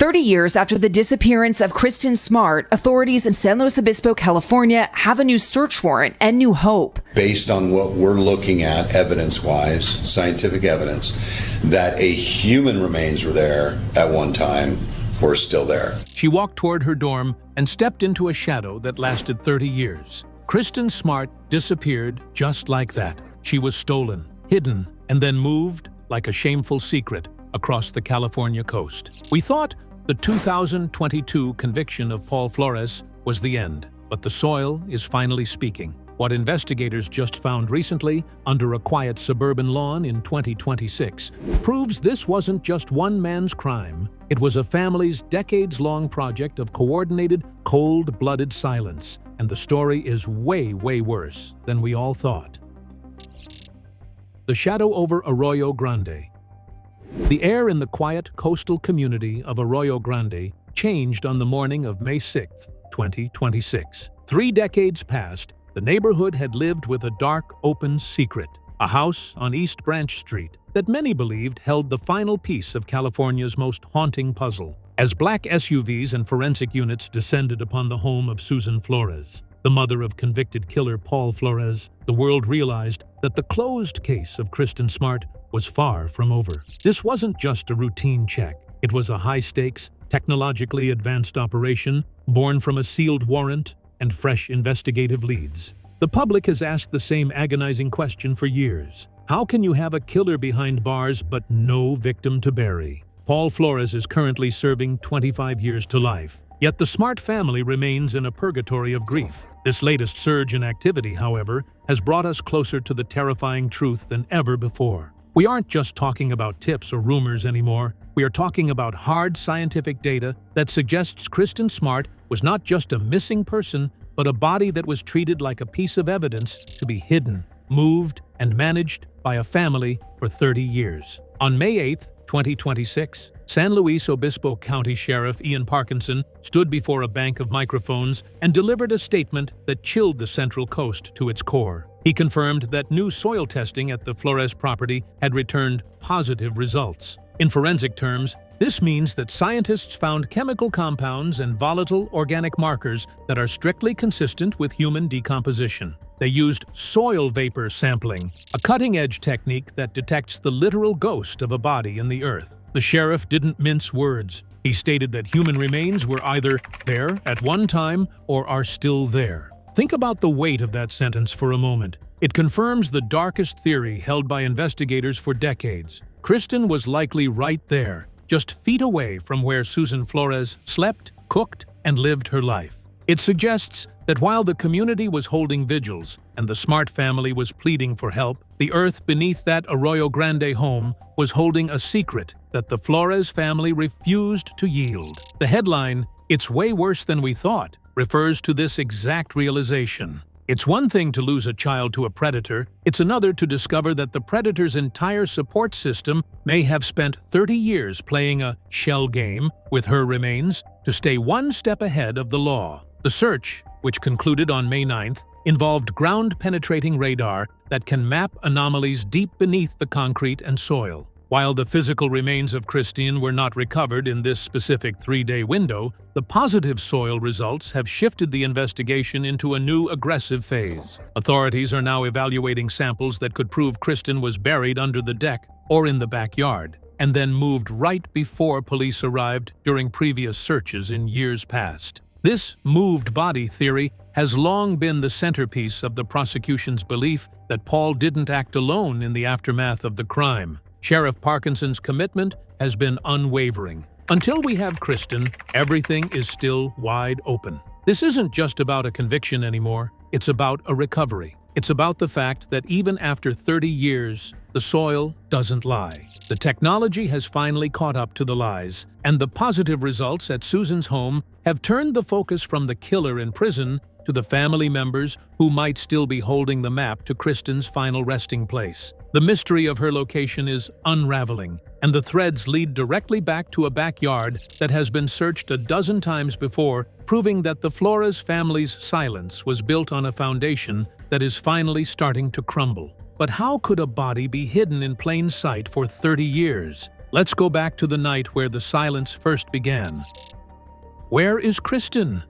30 years after the disappearance of Kristin Smart, authorities in San Luis Obispo, California, have a new search warrant and new hope. Based on what we're looking at, evidence-wise, scientific evidence, that a human remains were there at one time or still there. She walked toward her dorm and stepped into a shadow that lasted 30 years. Kristin Smart disappeared just like that. She was stolen, hidden, and then moved like a shameful secret across the California coast. We thought the 2022 conviction of Paul Flores was the end, but the soil is finally speaking. What investigators just found recently under a quiet suburban lawn in 2026 proves this wasn't just one man's crime. It was a family's decades-long project of coordinated, cold-blooded silence, and the story is way worse than we all thought. The shadow over Arroyo Grande. The air in the quiet coastal community of Arroyo Grande changed on the morning of May 6, 2026. 3 decades passed, the neighborhood had lived with a dark, open secret, a house on East Branch Street that many believed held the final piece of California's most haunting puzzle. As black SUVs and forensic units descended upon the home of Susan Flores, the mother of convicted killer Paul Flores, the world realized that the closed case of Kristin Smart was far from over. This wasn't just a routine check. It was a high-stakes, technologically advanced operation born from a sealed warrant and fresh investigative leads. The public has asked the same agonizing question for years. How can you have a killer behind bars but no victim to bury? Paul Flores is currently serving 25 years to life. Yet the Smart family remains in a purgatory of grief. This latest surge in activity, however, has brought us closer to the terrifying truth than ever before. We aren't just talking about tips or rumors anymore. We are talking about hard scientific data that suggests Kristin Smart was not just a missing person, but a body that was treated like a piece of evidence to be hidden, moved, and managed by a family for 30 years. On May 8, 2026, San Luis Obispo County Sheriff Ian Parkinson stood before a bank of microphones and delivered a statement that chilled the Central Coast to its core. He confirmed that new soil testing at the Flores property had returned positive results. In forensic terms, this means that scientists found chemical compounds and volatile organic markers that are strictly consistent with human decomposition. They used soil vapor sampling, a cutting-edge technique that detects the literal ghost of a body in the earth. The sheriff didn't mince words. He stated that human remains were either there at one time or are still there. Think about the weight of that sentence for a moment. It confirms the darkest theory held by investigators for decades. Kristin was likely right there, just feet away from where Susan Flores slept, cooked, and lived her life. It suggests that while the community was holding vigils and the Smart family was pleading for help, the earth beneath that Arroyo Grande home was holding a secret that the Flores family refused to yield. The headline, "It's way worse than we thought," refers to this exact realization. It's one thing to lose a child to a predator, it's another to discover that the predator's entire support system may have spent 30 years playing a shell game with her remains to stay one step ahead of the law. The search, which concluded on May 9th, involved ground-penetrating radar that can map anomalies deep beneath the concrete and soil. While the physical remains of Kristin were not recovered in this specific 3-day window, the positive soil results have shifted the investigation into a new aggressive phase. Authorities are now evaluating samples that could prove Kristin was buried under the deck or in the backyard, and then moved right before police arrived during previous searches in years past. This moved body theory has long been the centerpiece of the prosecution's belief that Paul didn't act alone in the aftermath of the crime. Sheriff Parkinson's commitment has been unwavering. Until we have Kristin, everything is still wide open. This isn't just about a conviction anymore, it's about a recovery. It's about the fact that even after 30 years, the soil doesn't lie. The technology has finally caught up to the lies, and the positive results at Susan's home have turned the focus from the killer in prison to the family members who might still be holding the map to Kristin's final resting place. The mystery of her location is unraveling, and the threads lead directly back to a backyard that has been searched a dozen times before, proving that the Flores family's silence was built on a foundation that is finally starting to crumble. But how could a body be hidden in plain sight for 30 years? Let's go back to the night where the silence first began. Where is Kristin?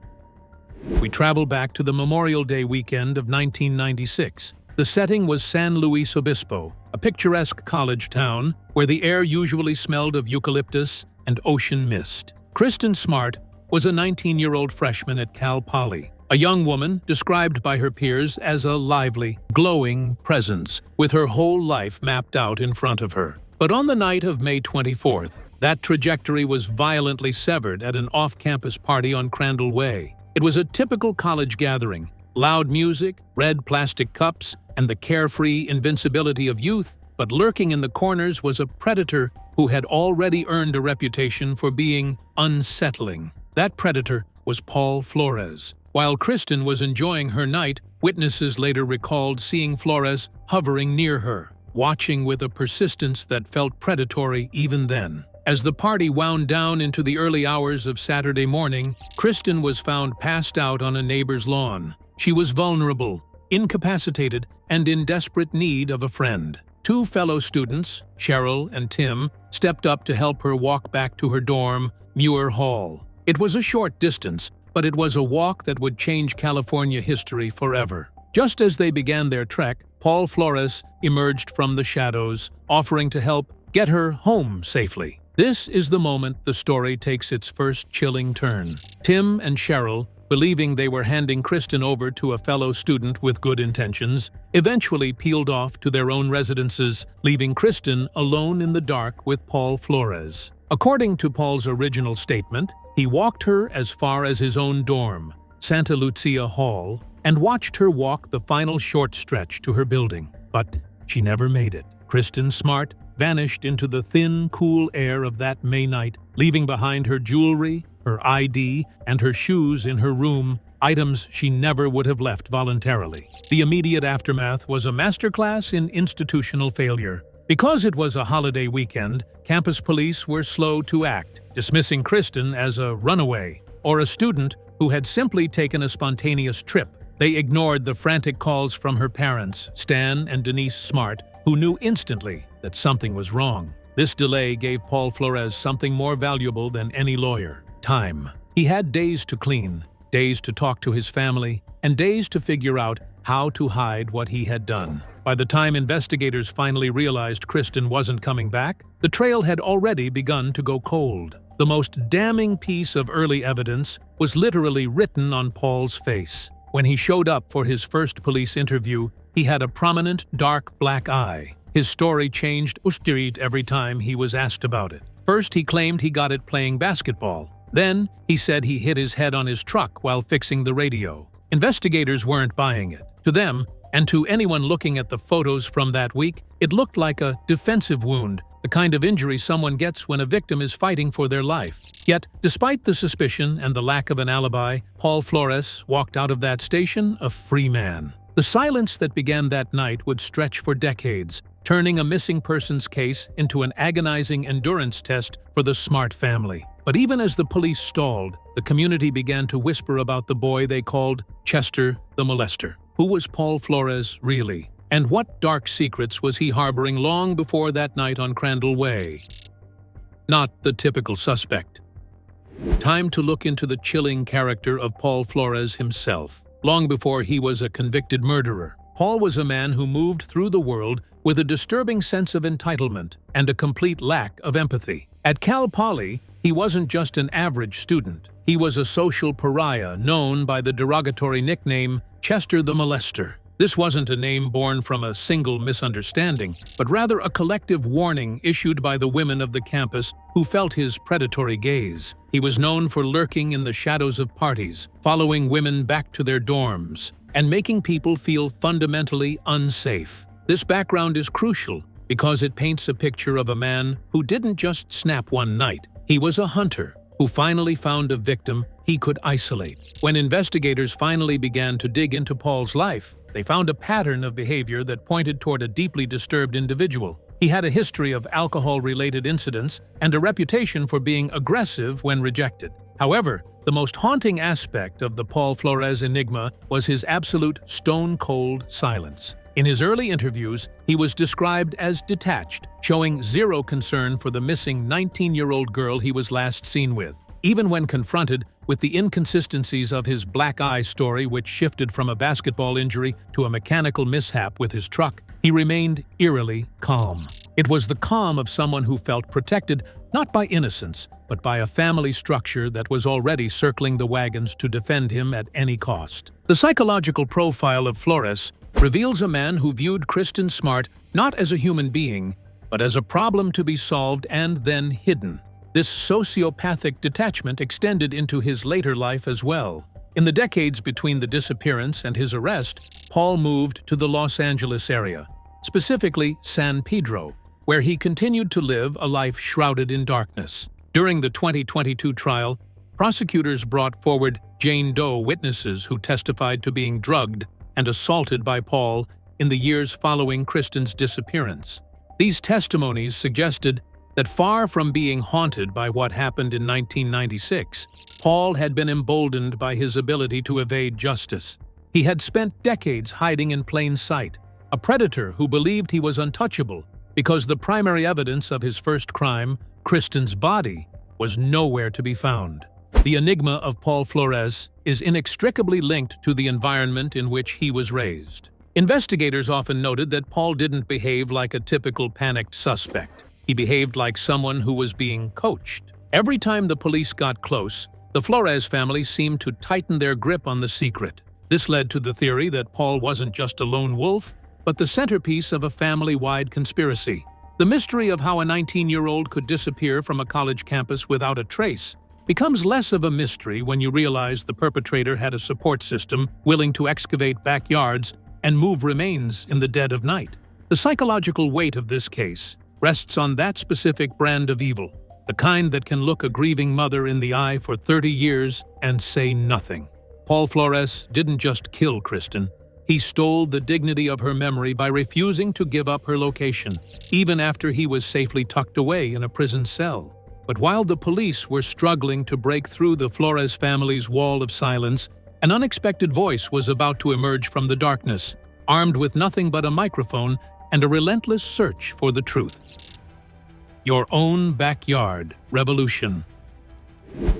We travel back to the Memorial Day weekend of 1996. The setting was San Luis Obispo, a picturesque college town where the air usually smelled of eucalyptus and ocean mist. Kristin Smart was a 19-year-old freshman at Cal Poly, a young woman described by her peers as a lively, glowing presence with her whole life mapped out in front of her. But on the night of May 24th, that trajectory was violently severed at an off-campus party on Crandall Way. It was a typical college gathering: loud music, red plastic cups, and the carefree invincibility of youth. But lurking in the corners was a predator who had already earned a reputation for being unsettling. That predator was Paul Flores. While Kristin was enjoying her night, witnesses later recalled seeing Flores hovering near her, watching with a persistence that felt predatory even then. As the party wound down into the early hours of Saturday morning, Kristin was found passed out on a neighbor's lawn. She was vulnerable, incapacitated, and in desperate need of a friend. Two fellow students, Cheryl and Tim, stepped up to help her walk back to her dorm, Muir Hall. It was a short distance, but it was a walk that would change California history forever. Just as they began their trek, Paul Flores emerged from the shadows, offering to help get her home safely. This is the moment the story takes its first chilling turn. Tim and Cheryl, believing they were handing Kristin over to a fellow student with good intentions, eventually peeled off to their own residences, leaving Kristin alone in the dark with Paul Flores. According to Paul's original statement, he walked her as far as his own dorm, Santa Lucia Hall, and watched her walk the final short stretch to her building. But she never made it. Kristin Smart vanished into the thin, cool air of that May night, leaving behind her jewelry, her ID, and her shoes in her room, items she never would have left voluntarily. The immediate aftermath was a masterclass in institutional failure. Because it was a holiday weekend, campus police were slow to act, dismissing Kristin as a runaway or a student who had simply taken a spontaneous trip. They ignored the frantic calls from her parents, Stan and Denise Smart, who knew instantly that something was wrong. This delay gave Paul Flores something more valuable than any lawyer: time. He had days to clean, days to talk to his family, and days to figure out how to hide what he had done. By the time investigators finally realized Kristin wasn't coming back, the trail had already begun to go cold. The most damning piece of early evidence was literally written on Paul's face. When he showed up for his first police interview, he had a prominent, dark black eye. His story changed every time he was asked about it. First, he claimed he got it playing basketball. Then, he said he hit his head on his truck while fixing the radio. Investigators weren't buying it. To them, and to anyone looking at the photos from that week, it looked like a defensive wound, the kind of injury someone gets when a victim is fighting for their life. Yet, despite the suspicion and the lack of an alibi, Paul Flores walked out of that station a free man. The silence that began that night would stretch for decades, turning a missing persons case into an agonizing endurance test for the Smart family. But even as the police stalled, the community began to whisper about the boy they called Chester the Molester. Who was Paul Flores really? And what dark secrets was he harboring long before that night on Crandall Way? Not the typical suspect. Time to look into the chilling character of Paul Flores himself. Long before he was a convicted murderer, Paul was a man who moved through the world with a disturbing sense of entitlement and a complete lack of empathy. At Cal Poly, he wasn't just an average student. He was a social pariah known by the derogatory nickname Chester the Molester. This wasn't a name born from a single misunderstanding, but rather a collective warning issued by the women of the campus who felt his predatory gaze. He was known for lurking in the shadows of parties, following women back to their dorms, and making people feel fundamentally unsafe. This background is crucial because it paints a picture of a man who didn't just snap one night. He was a hunter who finally found a victim he could isolate. When investigators finally began to dig into Paul's life, they found a pattern of behavior that pointed toward a deeply disturbed individual. He had a history of alcohol-related incidents and a reputation for being aggressive when rejected. However, the most haunting aspect of the Paul Flores enigma was his absolute stone-cold silence. In his early interviews, he was described as detached, showing zero concern for the missing 19-year-old girl he was last seen with. Even when confronted with the inconsistencies of his black eye story, which shifted from a basketball injury to a mechanical mishap with his truck, he remained eerily calm. It was the calm of someone who felt protected not by innocence, but by a family structure that was already circling the wagons to defend him at any cost. The psychological profile of Flores reveals a man who viewed Kristin Smart not as a human being, but as a problem to be solved and then hidden. This sociopathic detachment extended into his later life as well. In the decades between the disappearance and his arrest, Paul moved to the Los Angeles area, specifically San Pedro, where he continued to live a life shrouded in darkness. During the 2022 trial, prosecutors brought forward Jane Doe witnesses who testified to being drugged and assaulted by Paul in the years following Kristin's disappearance. These testimonies suggested that far from being haunted by what happened in 1996, Paul had been emboldened by his ability to evade justice. He had spent decades hiding in plain sight, a predator who believed he was untouchable because the primary evidence of his first crime, Kristin's body, was nowhere to be found. The enigma of Paul Flores is inextricably linked to the environment in which he was raised. Investigators often noted that Paul didn't behave like a typical panicked suspect. He behaved like someone who was being coached. Every time the police got close, the Flores family seemed to tighten their grip on the secret. This led to the theory that Paul wasn't just a lone wolf, but the centerpiece of a family-wide conspiracy. The mystery of how a 19-year-old could disappear from a college campus without a trace becomes less of a mystery when you realize the perpetrator had a support system willing to excavate backyards and move remains in the dead of night. The psychological weight of this case rests on that specific brand of evil, the kind that can look a grieving mother in the eye for 30 years and say nothing. Paul Flores didn't just kill Kristin. He stole the dignity of her memory by refusing to give up her location, even after he was safely tucked away in a prison cell. But while the police were struggling to break through the Flores family's wall of silence, an unexpected voice was about to emerge from the darkness, armed with nothing but a microphone and a relentless search for the truth. Your own backyard revolution.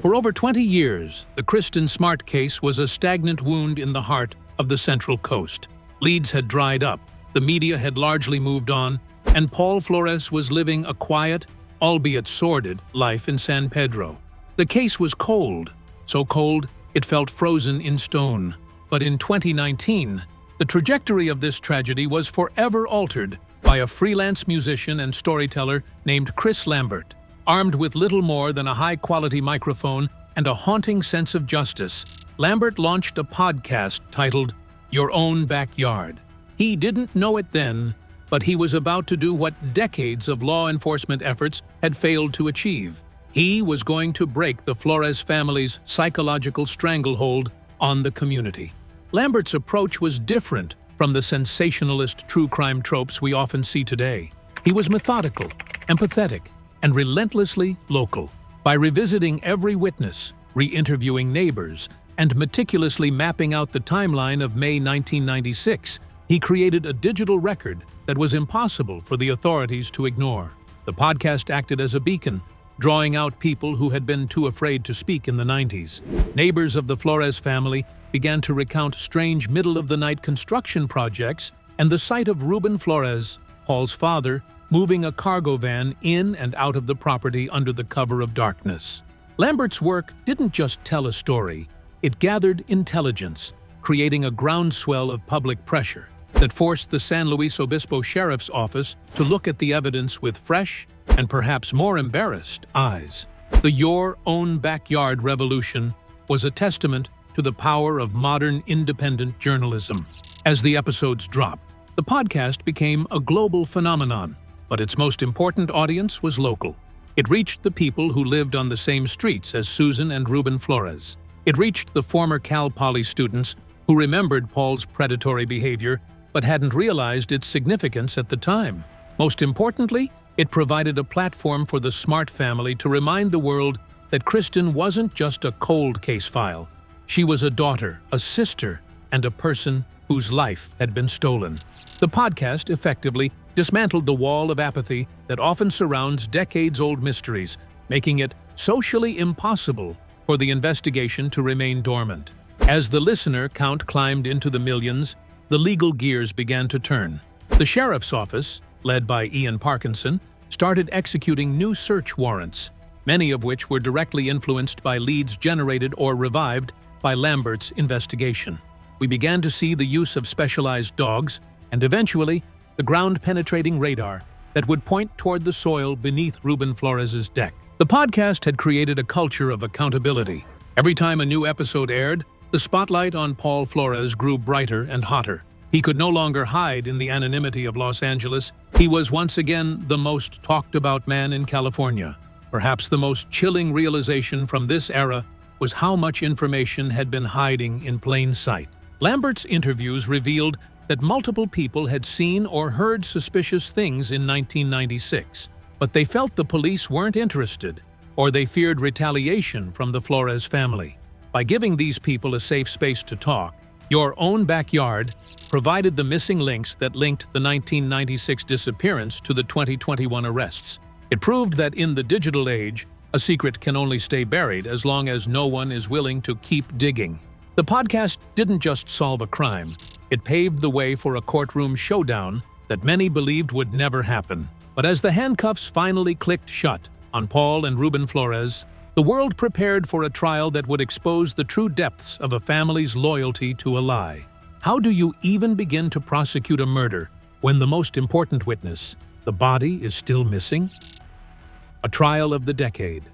For over 20 years, the Kristin Smart case was a stagnant wound in the heart of the Central Coast. Leads had dried up, the media had largely moved on, and Paul Flores was living a quiet, albeit sordid, life in San Pedro. The case was cold, so cold it felt frozen in stone. But in 2019, the trajectory of this tragedy was forever altered by a freelance musician and storyteller named Chris Lambert. Armed with little more than a high-quality microphone and a haunting sense of justice, Lambert launched a podcast titled Your Own Backyard. He didn't know it then, but he was about to do what decades of law enforcement efforts had failed to achieve. He was going to break the Flores family's psychological stranglehold on the community. Lambert's approach was different from the sensationalist true crime tropes we often see today. He was methodical, empathetic, and relentlessly local. By revisiting every witness, re-interviewing neighbors, and meticulously mapping out the timeline of May 1996, he created a digital record that was impossible for the authorities to ignore. The podcast acted as a beacon, drawing out people who had been too afraid to speak in the 90s. Neighbors of the Flores family began to recount strange middle-of-the-night construction projects and the sight of Ruben Flores, Paul's father, moving a cargo van in and out of the property under the cover of darkness. Lambert's work didn't just tell a story, it gathered intelligence, creating a groundswell of public pressure that forced the San Luis Obispo Sheriff's Office to look at the evidence with fresh and perhaps more embarrassed eyes. The Your Own Backyard revolution was a testament to the power of modern independent journalism. As the episodes dropped, the podcast became a global phenomenon, but its most important audience was local. It reached the people who lived on the same streets as Susan and Ruben Flores. It reached the former Cal Poly students who remembered Paul's predatory behavior but hadn't realized its significance at the time. Most importantly, it provided a platform for the Smart family to remind the world that Kristin wasn't just a cold case file. She was a daughter, a sister, and a person whose life had been stolen. The podcast effectively dismantled the wall of apathy that often surrounds decades-old mysteries, making it socially impossible for the investigation to remain dormant. As the listener count climbed into the millions, the legal gears began to turn. The sheriff's office, led by Ian Parkinson, started executing new search warrants, many of which were directly influenced by leads generated or revived by Lambert's investigation. We began to see the use of specialized dogs and eventually the ground-penetrating radar that would point toward the soil beneath Ruben Flores's deck. The podcast had created a culture of accountability. Every time a new episode aired, the spotlight on Paul Flores grew brighter and hotter. He could no longer hide in the anonymity of Los Angeles. He was once again the most talked-about man in California. Perhaps the most chilling realization from this era was how much information had been hiding in plain sight. Lambert's interviews revealed that multiple people had seen or heard suspicious things in 1996, but they felt the police weren't interested, or they feared retaliation from the Flores family. By giving these people a safe space to talk, Your Own Backyard provided the missing links that linked the 1996 disappearance to the 2021 arrests. It proved that in the digital age, a secret can only stay buried as long as no one is willing to keep digging. The podcast didn't just solve a crime, it paved the way for a courtroom showdown that many believed would never happen. But as the handcuffs finally clicked shut on Paul and Ruben Flores, the world prepared for a trial that would expose the true depths of a family's loyalty to a lie. How do you even begin to prosecute a murder when the most important witness, the body, is still missing? A trial of the decade.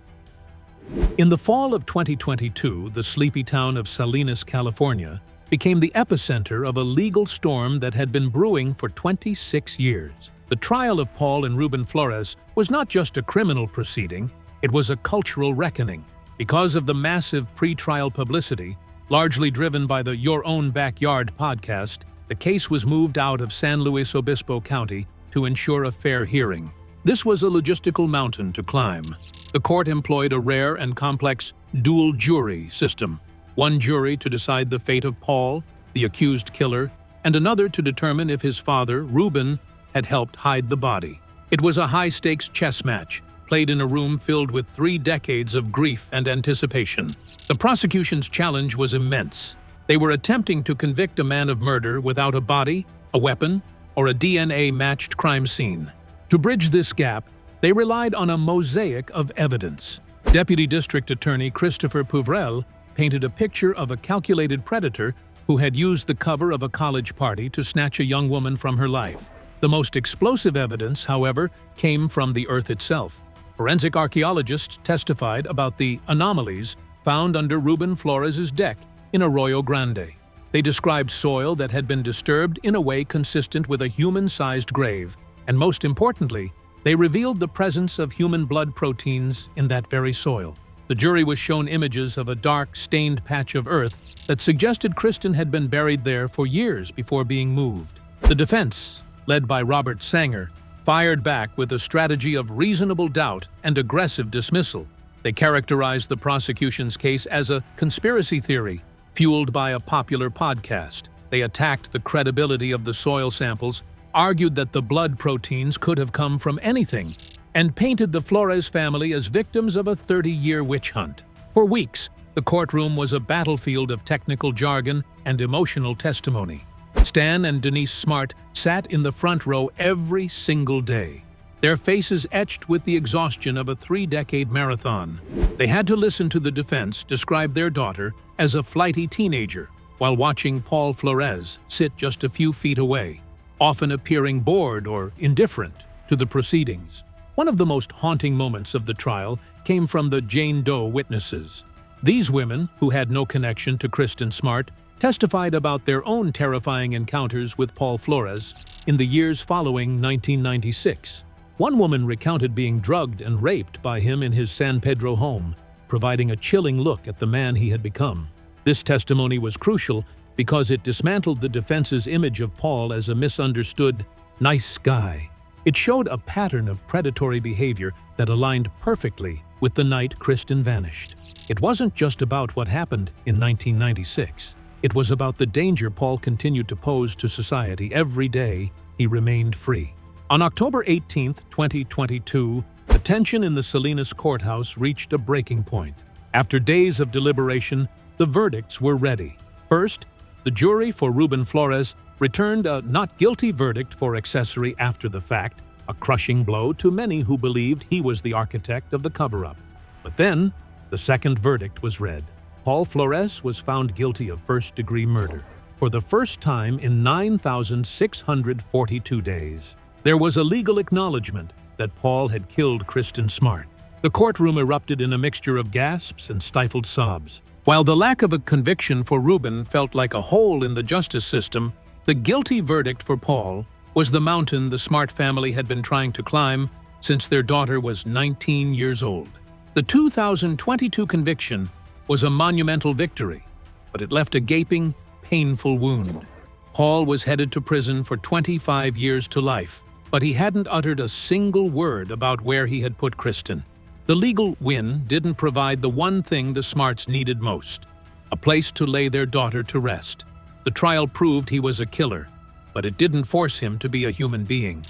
In the fall of 2022, the sleepy town of Salinas, California, became the epicenter of a legal storm that had been brewing for 26 years. The trial of Paul and Ruben Flores was not just a criminal proceeding, it was a cultural reckoning. Because of the massive pre-trial publicity, largely driven by the Your Own Backyard podcast, the case was moved out of San Luis Obispo County to ensure a fair hearing. This was a logistical mountain to climb. The court employed a rare and complex dual jury system. One jury to decide the fate of Paul, the accused killer, and another to determine if his father, Ruben, had helped hide the body. It was a high-stakes chess match, played in a room filled with 3 decades of grief and anticipation. The prosecution's challenge was immense. They were attempting to convict a man of murder without a body, a weapon, or a DNA-matched crime scene. To bridge this gap, they relied on a mosaic of evidence. Deputy District Attorney Christopher Pouvrel painted a picture of a calculated predator who had used the cover of a college party to snatch a young woman from her life. The most explosive evidence, however, came from the earth itself. Forensic archaeologists testified about the anomalies found under Ruben Flores's deck in Arroyo Grande. They described soil that had been disturbed in a way consistent with a human-sized grave, and most importantly, they revealed the presence of human blood proteins in that very soil. The jury was shown images of a dark, stained patch of earth that suggested Kristin had been buried there for years before being moved. The defense, led by Robert Sanger, fired back with a strategy of reasonable doubt and aggressive dismissal. They characterized the prosecution's case as a conspiracy theory, fueled by a popular podcast. They attacked the credibility of the soil samples, argued that the blood proteins could have come from anything, and painted the Flores family as victims of a 30-year witch hunt. For weeks, the courtroom was a battlefield of technical jargon and emotional testimony. Stan and Denise Smart sat in the front row every single day, their faces etched with the exhaustion of a 3-decade marathon. They had to listen to the defense describe their daughter as a flighty teenager, while watching Paul Flores sit just a few feet away, often appearing bored or indifferent to the proceedings. One of the most haunting moments of the trial came from the Jane Doe witnesses. These women, who had no connection to Kristin Smart, testified about their own terrifying encounters with Paul Flores in the years following 1996. One woman recounted being drugged and raped by him in his San Pedro home, providing a chilling look at the man he had become. This testimony was crucial because it dismantled the defense's image of Paul as a misunderstood, nice guy. It showed a pattern of predatory behavior that aligned perfectly with the night Kristin vanished. It wasn't just about what happened in 1996. It was about the danger Paul continued to pose to society every day he remained free. On October 18, 2022, the tension in the Salinas courthouse reached a breaking point. After days of deliberation, the verdicts were ready. First, the jury for Ruben Flores returned a not guilty verdict for accessory after the fact, a crushing blow to many who believed he was the architect of the cover-up. But then, the second verdict was read. Paul Flores was found guilty of first-degree murder for the first time in 9,642 days. There was a legal acknowledgement that Paul had killed Kristin Smart. The courtroom erupted in a mixture of gasps and stifled sobs. While the lack of a conviction for Ruben felt like a hole in the justice system, the guilty verdict for Paul was the mountain the Smart family had been trying to climb since their daughter was 19 years old. The 2022 conviction was a monumental victory, but it left a gaping, painful wound. Paul was headed to prison for 25 years to life, but he hadn't uttered a single word about where he had put Kristin. The legal win didn't provide the one thing the Smarts needed most: a place to lay their daughter to rest. The trial proved he was a killer, but it didn't force him to be a human being.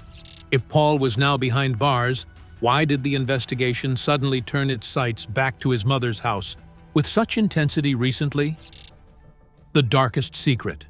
If Paul was now behind bars, why did the investigation suddenly turn its sights back to his mother's house with such intensity recently? The darkest secret.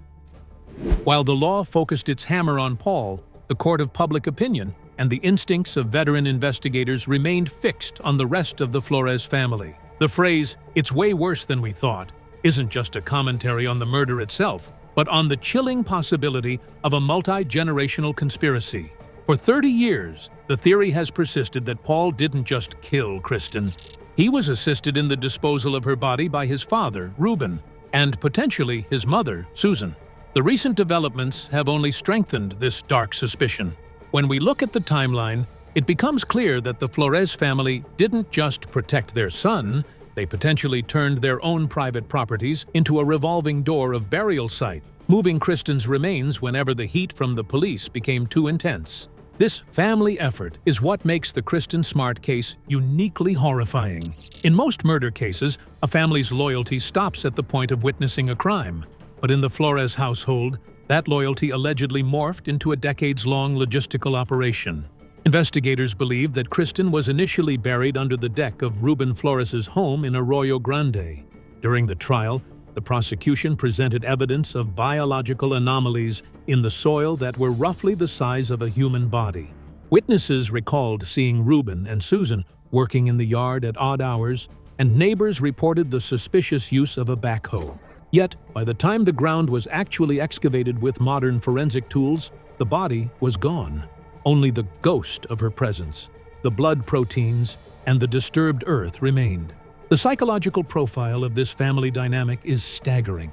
While the law focused its hammer on Paul, the court of public opinion and the instincts of veteran investigators remained fixed on the rest of the Flores family. The phrase, "it's way worse than we thought," isn't just a commentary on the murder itself, but on the chilling possibility of a multi-generational conspiracy. For 30 years, the theory has persisted that Paul didn't just kill Kristin. He was assisted in the disposal of her body by his father, Ruben, and potentially his mother, Susan. The recent developments have only strengthened this dark suspicion. When we look at the timeline, it becomes clear that the Flores family didn't just protect their son, they potentially turned their own private properties into a revolving door of burial site, moving Kristin's remains whenever the heat from the police became too intense. This family effort is what makes the Kristin Smart case uniquely horrifying. In most murder cases, a family's loyalty stops at the point of witnessing a crime. But in the Flores household, that loyalty allegedly morphed into a decades-long logistical operation. Investigators believe that Kristin was initially buried under the deck of Ruben Flores's home in Arroyo Grande. During the trial, the prosecution presented evidence of biological anomalies in the soil that were roughly the size of a human body. Witnesses recalled seeing Ruben and Susan working in the yard at odd hours, and neighbors reported the suspicious use of a backhoe. Yet, by the time the ground was actually excavated with modern forensic tools, the body was gone. Only the ghost of her presence, the blood proteins, and the disturbed earth remained. The psychological profile of this family dynamic is staggering.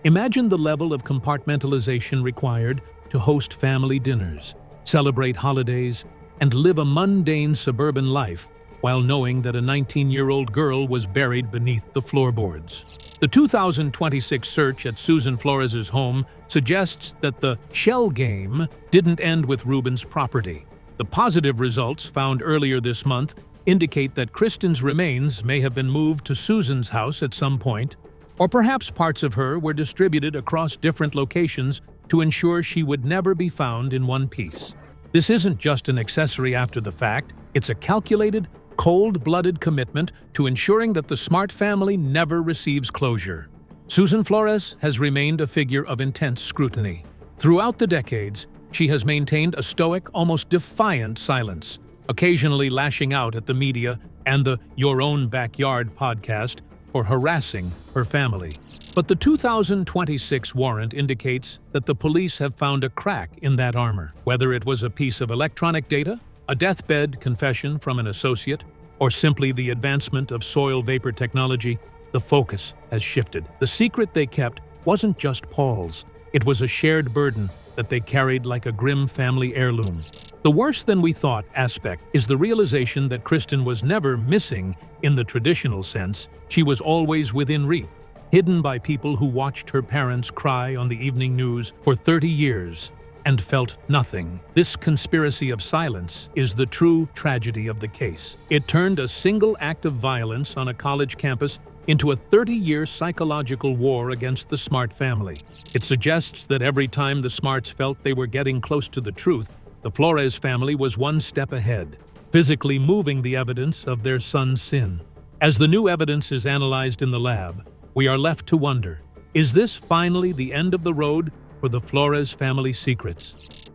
Imagine the level of compartmentalization required to host family dinners, celebrate holidays, and live a mundane suburban life while knowing that a 19-year-old girl was buried beneath the floorboards. The 2026 search at Susan Flores's home suggests that the shell game didn't end with Ruben's property. The positive results found earlier this month indicate that Kristin's remains may have been moved to Susan's house at some point, or perhaps parts of her were distributed across different locations to ensure she would never be found in one piece. This isn't just an accessory after the fact, it's a calculated, cold-blooded commitment to ensuring that the Smart family never receives closure. Susan Flores has remained a figure of intense scrutiny. Throughout the decades, she has maintained a stoic, almost defiant silence, occasionally lashing out at the media and the Your Own Backyard podcast for harassing her family. But the 2026 warrant indicates that the police have found a crack in that armor. Whether it was a piece of electronic data, a deathbed confession from an associate, or simply the advancement of soil vapor technology, the focus has shifted. The secret they kept wasn't just Paul's. It was a shared burden that they carried like a grim family heirloom. The worse-than-we-thought aspect is the realization that Kristin was never missing in the traditional sense. She was always within reach, hidden by people who watched her parents cry on the evening news for 30 years. And felt nothing. This conspiracy of silence is the true tragedy of the case. It turned a single act of violence on a college campus into a 30-year psychological war against the Smart family. It suggests that every time the Smarts felt they were getting close to the truth, the Flores family was one step ahead, physically moving the evidence of their son's sin. As the new evidence is analyzed in the lab, we are left to wonder, is this finally the end of the road for the Flores family secrets?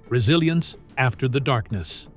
Resilience after the darkness.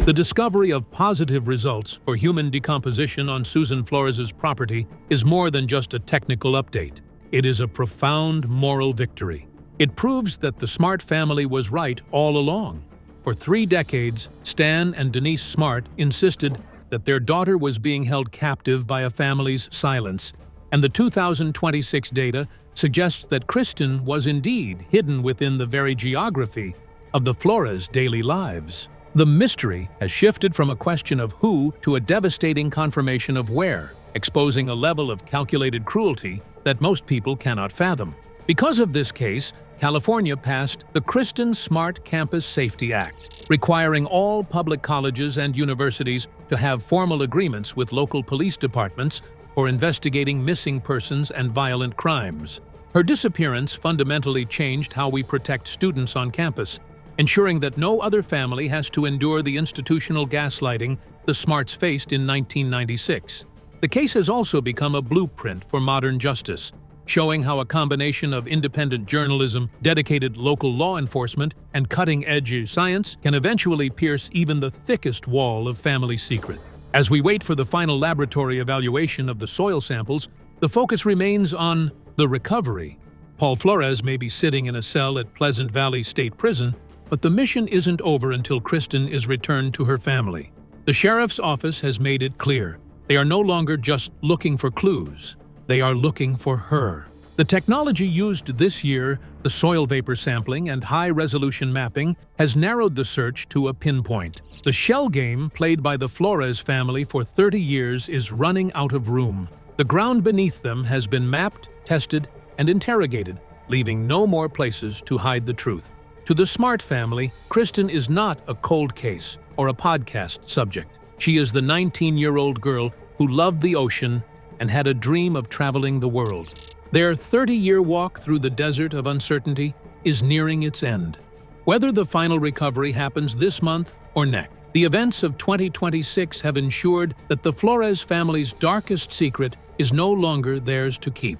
The discovery of positive results for human decomposition on Susan Flores's property is more than just a technical update. It is a profound moral victory. It proves that the Smart family was right all along. For 3 decades, Stan and Denise Smart insisted that their daughter was being held captive by a family's silence, and the 2026 data suggests that Kristin was indeed hidden within the very geography of the Flores' daily lives. The mystery has shifted from a question of who to a devastating confirmation of where, exposing a level of calculated cruelty that most people cannot fathom. Because of this case, California passed the Kristin Smart Campus Safety Act, requiring all public colleges and universities to have formal agreements with local police departments for investigating missing persons and violent crimes. Her disappearance fundamentally changed how we protect students on campus, ensuring that no other family has to endure the institutional gaslighting the Smarts faced in 1996. The case has also become a blueprint for modern justice, showing how a combination of independent journalism, dedicated local law enforcement, and cutting-edge science can eventually pierce even the thickest wall of family secret. As we wait for the final laboratory evaluation of the soil samples, the focus remains on the recovery. Paul Flores may be sitting in a cell at Pleasant Valley State Prison, but the mission isn't over until Kristin is returned to her family. The sheriff's office has made it clear. They are no longer just looking for clues. They are looking for her. The technology used this year, the soil vapor sampling and high-resolution mapping, has narrowed the search to a pinpoint. The shell game played by the Flores family for 30 years is running out of room. The ground beneath them has been mapped, tested, and interrogated, leaving no more places to hide the truth. To the Smart family, Kristin is not a cold case or a podcast subject. She is the 19-year-old girl who loved the ocean and had a dream of traveling the world. Their 30-year walk through the desert of uncertainty is nearing its end. Whether the final recovery happens this month or next, the events of 2026 have ensured that the Flores family's darkest secret is no longer theirs to keep.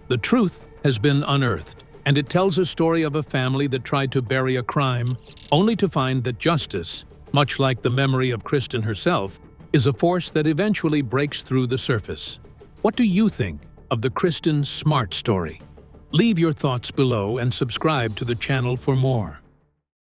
The truth has been unearthed, and it tells a story of a family that tried to bury a crime, only to find that justice, much like the memory of Kristin herself, is a force that eventually breaks through the surface. What do you think of the Kristin Smart story? Leave your thoughts below and subscribe to the channel for more.